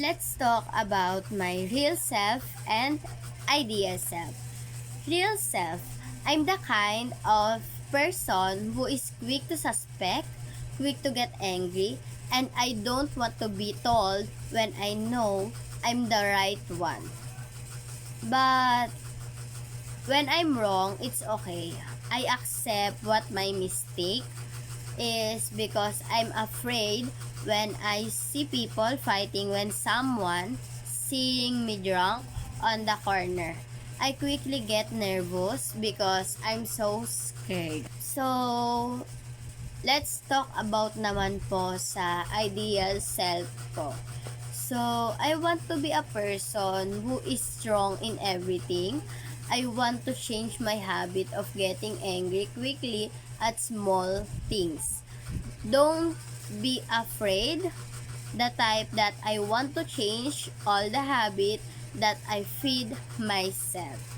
let's talk about my real self and ideal self. Real self, I'm the kind of person who is quick to suspect, quick to get angry, and I don't want to be told when I know I'm the right one. But when I'm wrong, it's okay. I accept what my mistake is because I'm afraid when I see people fighting when someone seeing me drunk on the corner. I quickly get nervous because I'm so scared. So, let's talk about naman po sa ideal self ko. So, I want to be a person who is strong in everything. I want to change my habit of getting angry quickly at small things. Don't be afraid. The type that I want to change all the habit that I feed myself.